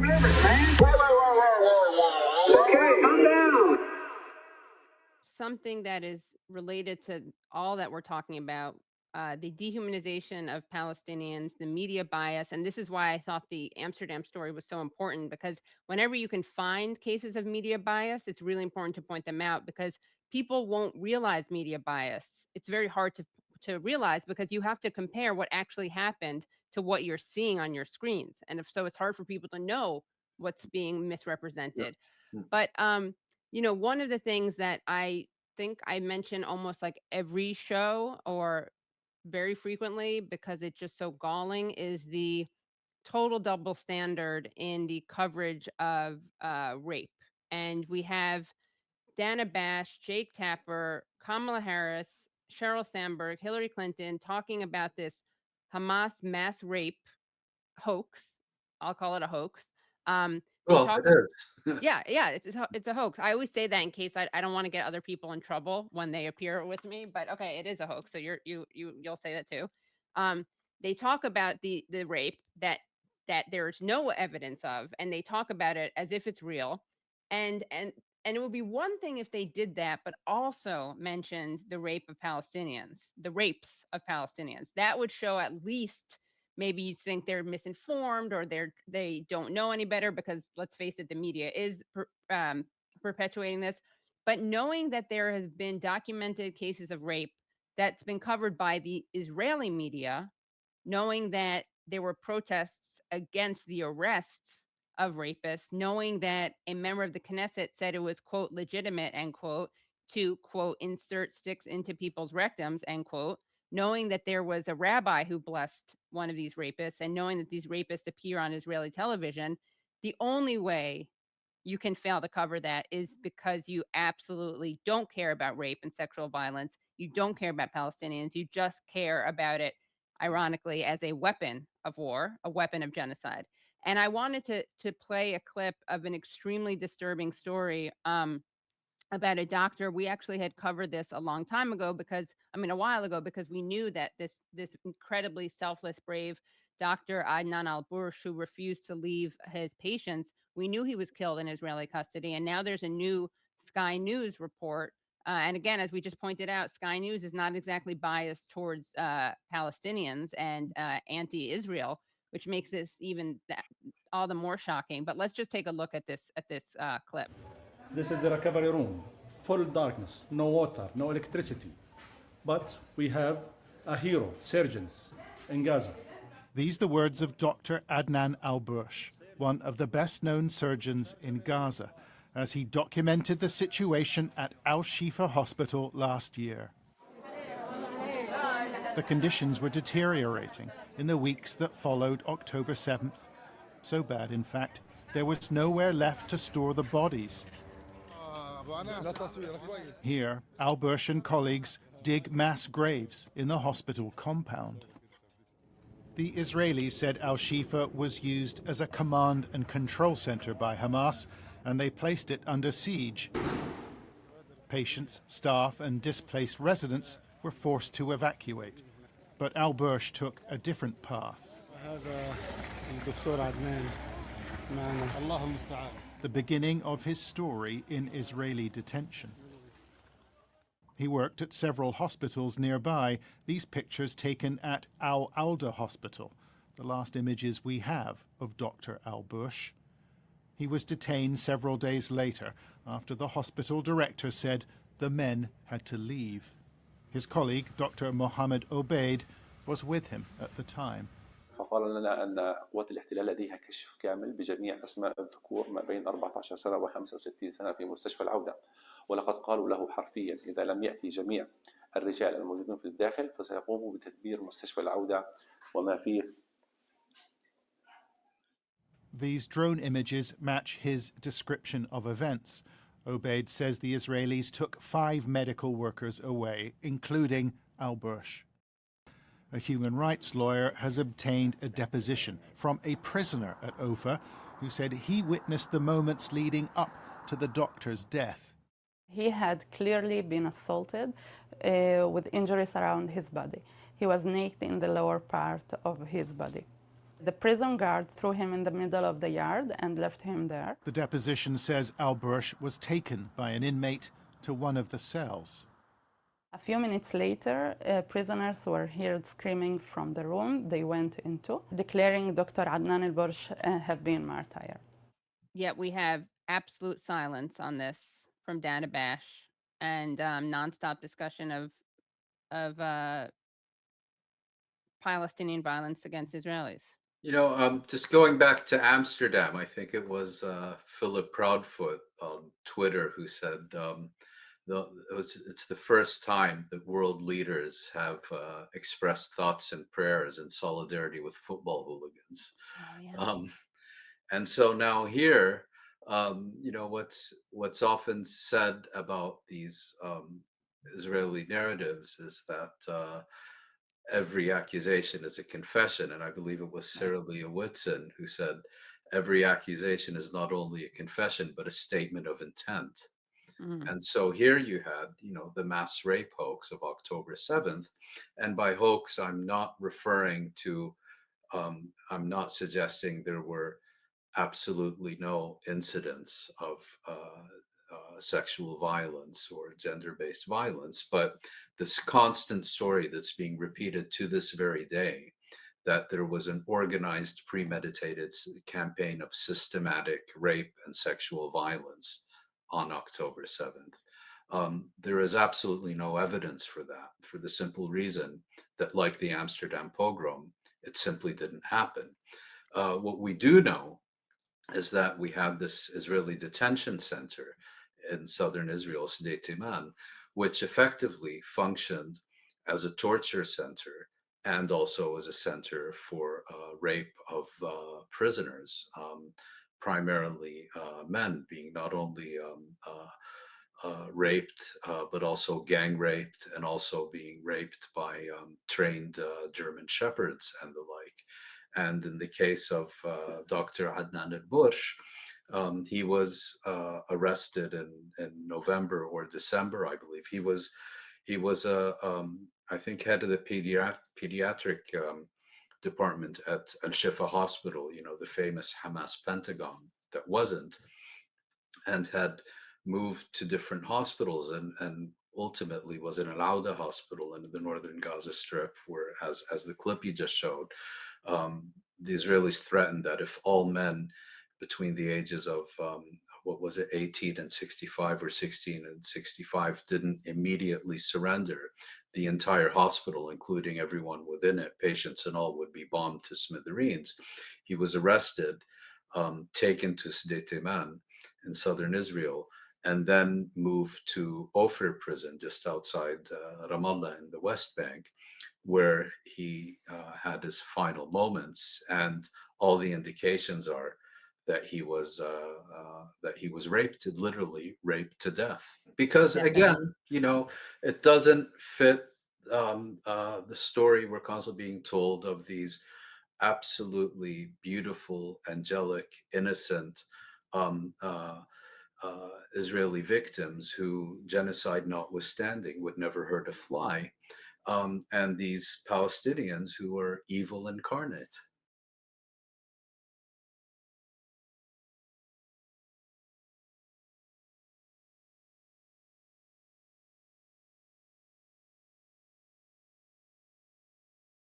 Okay, calm down. Something that is related to all that we're talking about, the dehumanization of Palestinians, the media bias. And this is why I thought the Amsterdam story was so important, because whenever you can find cases of media bias, it's really important to point them out, because people won't realize media bias. It's very hard to realize, because you have to compare what actually happened to what you're seeing on your screens. And if so, it's hard for people to know what's being misrepresented. Yeah. But one of the things that I think I mention almost like every show, or very frequently, because it's just so galling, is the total double standard in the coverage of rape. And we have Dana Bash, Jake Tapper, Kamala Harris, Sheryl Sandberg, Hillary Clinton talking about this Hamas mass rape hoax. I'll call it a hoax. They Well, talk it is. Yeah, it's a hoax. I always say that in case I don't want to get other people in trouble when they appear with me. But okay, it is a hoax. So you'll say that too. They talk about the rape that there's no evidence of, and they talk about it as if it's real. And it would be one thing if they did that, but also mentioned the rape of Palestinians, the rapes of Palestinians. That would show at least maybe you think they're misinformed, or they don't know any better, because let's face it, the media is perpetuating this. But knowing that there has been documented cases of rape that's been covered by the Israeli media, knowing that there were protests against the arrests of rapists, knowing that a member of the Knesset said it was, quote, legitimate, end quote, to, quote, insert sticks into people's rectums, end quote, knowing that there was a rabbi who blessed one of these rapists, and knowing that these rapists appear on Israeli television, the only way you can fail to cover that is because you absolutely don't care about rape and sexual violence. You don't care about Palestinians. You just care about it, ironically, as a weapon of war, a weapon of genocide. And I wanted to play a clip of an extremely disturbing story about a doctor. We actually had covered this a long time ago, a while ago, because we knew that this incredibly selfless, brave doctor, Adnan al-Bursh, who refused to leave his patients, we knew he was killed in Israeli custody. And now there's a new Sky News report. And again, as we just pointed out, Sky News is not exactly biased towards Palestinians and anti-Israel, which makes this all the more shocking. But let's just take a look at this clip. This is the recovery room, full darkness, no water, no electricity. But we have a hero, surgeons in Gaza. These the words of Dr. Adnan al-Bursh, one of the best-known surgeons in Gaza, as he documented the situation at Al-Shifa Hospital last year. The conditions were deteriorating in the weeks that followed October 7th. So bad, in fact, there was nowhere left to store the bodies. Here, al-Bursh and colleagues dig mass graves in the hospital compound. The Israelis said Al-Shifa was used as a command and control center by Hamas, and they placed it under siege. Patients, staff, and displaced residents were forced to evacuate. But al-Bursh took a different path. The beginning of his story in Israeli detention. He worked at several hospitals nearby, these pictures taken at Al-Alda Hospital, the last images we have of Dr. al-Bursh. He was detained several days later after the hospital director said the men had to leave. His colleague, Dr. Mohammed Obeid, was with him at the time. فقال لنا أن قوات الاحتلال لديها كشف كامل بجميع أسماء الذكور ما بين 14 سنة و 65 سنة في مستشفى العودة، ولقد قالوا له حرفيا إذا لم يأتي جميع الرجال الموجودين في الداخل فسيقوموا بتدمير مستشفى العودة وما فيه. These drone images match his description of events. Obeid says the Israelis took 5 medical workers away, including al-Bursh. A human rights lawyer has obtained a deposition from a prisoner at Ofa who said he witnessed the moments leading up to the doctor's death. He had clearly been assaulted with injuries around his body. He was naked in the lower part of his body. The prison guard threw him in the middle of the yard and left him there. The deposition says al-Bursh was taken by an inmate to one of the cells. A few minutes later, prisoners were heard screaming from the room they went into, declaring Dr. Adnan al-Bursh have been martyred. Yet we have absolute silence on this from Dana Bash and nonstop discussion of Palestinian violence against Israelis. You know, just going back to Amsterdam, I think it was Philip Proudfoot on Twitter who said it's the first time that world leaders have expressed thoughts and prayers in solidarity with football hooligans. Oh, yeah. And so now here, you know, what's often said about these Israeli narratives is that every accusation is a confession. And I believe it was Sarah Leah Whitson who said, every accusation is not only a confession, but a statement of intent. Mhm. And so here you had, you know, the mass rape hoax of October 7th. And by hoax, I'm not referring to, I'm not suggesting there were absolutely no incidents of sexual violence or gender-based violence, but this constant story that's being repeated to this very day, that there was an organized, premeditated campaign of systematic rape and sexual violence on October 7th. There is absolutely no evidence for that, for the simple reason that, like the Amsterdam pogrom, it simply didn't happen. What we do know is that we had this Israeli detention center in southern Israel, Sde Teiman, which effectively functioned as a torture center and also as a center for rape of prisoners, primarily men being not only raped, but also gang raped and also being raped by trained German shepherds and the like. And in the case of Dr. Adnan al-Bursh, he was arrested in November or December, I believe. He was I think, head of the pediatric department at Al-Shifa Hospital, you know, the famous Hamas Pentagon that wasn't, and had moved to different hospitals and ultimately was in Al-Auda Hospital in the northern Gaza Strip, where, as the clip you just showed, the Israelis threatened that if all men between the ages of, what was it, 18 and 65 or 16 and 65 didn't immediately surrender, the entire hospital, including everyone within it, patients and all, would be bombed to smithereens. He was arrested, taken to Sde Teiman in southern Israel, and then moved to Ofer prison just outside Ramallah in the West Bank, where he had his final moments. And all the indications are that he was raped, literally raped to death. Because again, you know, it doesn't fit the story we're constantly being told of these absolutely beautiful, angelic, innocent Israeli victims who, genocide notwithstanding, would never hurt a fly, and these Palestinians who are evil incarnate.